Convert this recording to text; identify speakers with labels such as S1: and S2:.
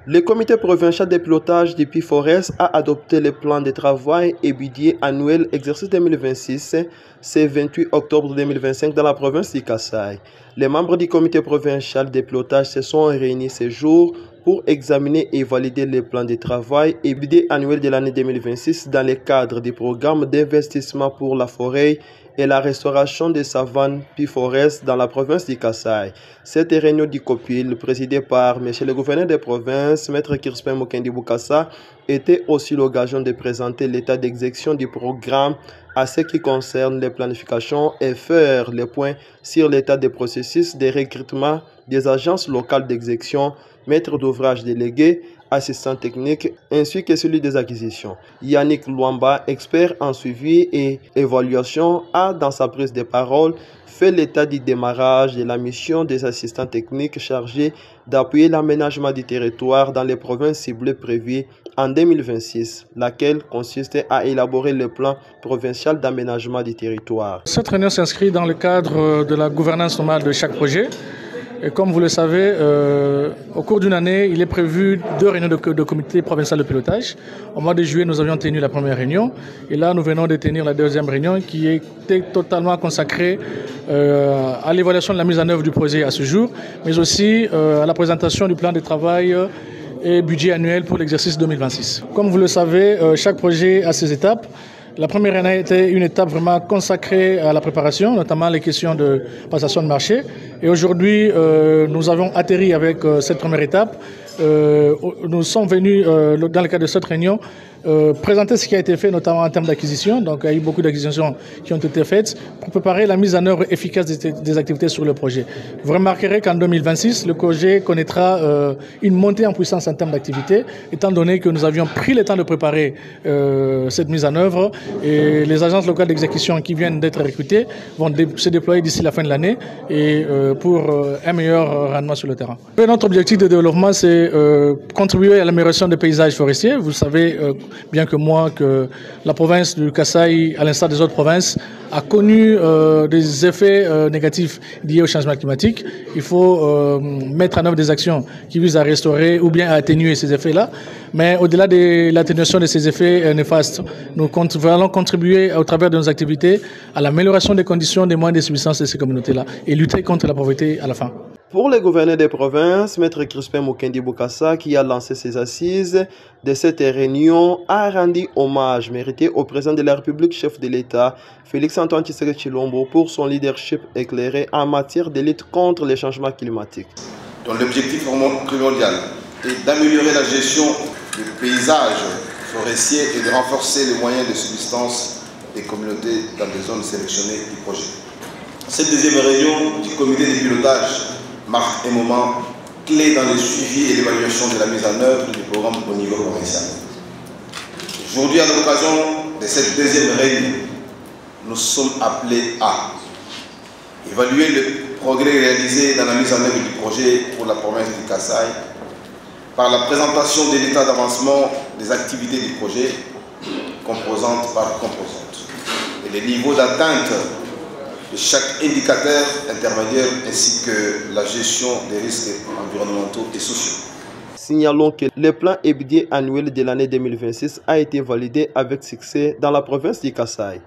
S1: Le comité provincial de pilotage du PIFORES a adopté le plan de travail et budget annuel exercice 2026 ce 28 octobre 2025 dans la province du Kasaï. Les membres du comité provincial de pilotage se sont réunis ce jour pour examiner et valider le plan de travail et budget annuel de l'année 2026 dans le cadre du programme d'investissement pour la forêt et la restauration des savanes PIFORES dans la province du Kasaï. Cette réunion du COPIL, présidée par M. le gouverneur de province, Maître Crispin Mukendi Bokassa, était aussi l'occasion de présenter l'état d'exécution du programme à ce qui concerne les planifications et faire le point sur l'état des processus de recrutement des agences locales d'exécution, maîtres d'ouvrage délégués, assistants techniques, ainsi que celui des acquisitions. Yannick Luamba, expert en suivi et évaluation, a, dans sa prise de parole, fait l'état du démarrage de la mission des assistants techniques chargés d'appuyer l'aménagement du territoire dans les provinces ciblées prévues en 2026, laquelle consiste à élaborer le plan provincial d'aménagement du territoire.
S2: Cette réunion s'inscrit dans le cadre de la gouvernance normale de chaque projet. Et comme vous le savez, au cours d'une année, il est prévu 2 réunions de comité provincial de pilotage. Au mois de juillet, nous avions tenu la première réunion. Et là, nous venons de tenir la deuxième réunion qui était totalement consacrée à l'évaluation de la mise en œuvre du projet à ce jour, mais aussi à la présentation du plan de travail et budget annuel pour l'exercice 2026. Comme vous le savez, chaque projet a ses étapes. La première année était une étape vraiment consacrée à la préparation, notamment les questions de passation de marché. Et aujourd'hui, nous avons atterri avec cette première étape. Nous sommes venus, dans le cadre de cette réunion, présenter ce qui a été fait, notamment en termes d'acquisition. Donc, il y a eu beaucoup d'acquisitions qui ont été faites pour préparer la mise en œuvre efficace des activités sur le projet. Vous remarquerez qu'en 2026, le projet connaîtra une montée en puissance en termes d'activité, étant donné que nous avions pris le temps de préparer cette mise en œuvre. Et les agences locales d'exécution qui viennent d'être recrutées vont se déployer d'ici la fin de l'année et pour un meilleur rendement sur le terrain. Et notre objectif de développement, c'est contribuer à l'amélioration des paysages forestiers. Vous savez bien que moi que la province du Kasaï, à l'instar des autres provinces, a connu des effets négatifs liés au changement climatique. Il faut mettre en œuvre des actions qui visent à restaurer ou bien à atténuer ces effets-là. Mais au-delà de l'atténuation de ces effets néfastes, nous allons contribuer au travers de nos activités à l'amélioration des conditions des moyens de subsistance de ces communautés-là et lutter contre la pauvreté à la fin.
S1: Pour le gouverneur des provinces, Maître Crispin Mukendi Bokassa, qui a lancé ses assises de cette réunion, a rendu hommage mérité au président de la République, chef de l'État, Félix Antoine Tshisekedi Tshilombo, pour son leadership éclairé en matière de lutte contre les changements climatiques.
S3: Donc l'objectif primordial est d'améliorer la gestion du paysage forestier et de renforcer les moyens de subsistance des communautés dans des zones sélectionnées du projet. Cette deuxième réunion du comité de pilotage marque un moment clé dans le suivi et l'évaluation de la mise en œuvre du programme au niveau provincial. Aujourd'hui, à l'occasion de cette deuxième réunion, nous sommes appelés à évaluer le progrès réalisé dans la mise en œuvre du projet pour la province du Kasaï par la présentation de l'état d'avancement des activités du projet, composante par composante, et les niveaux d'atteinte de chaque indicateur intermédiaire ainsi que la gestion des risques environnementaux et sociaux.
S1: Signalons que le plan et budget annuel de l'année 2026 a été validé avec succès dans la province du Kasaï.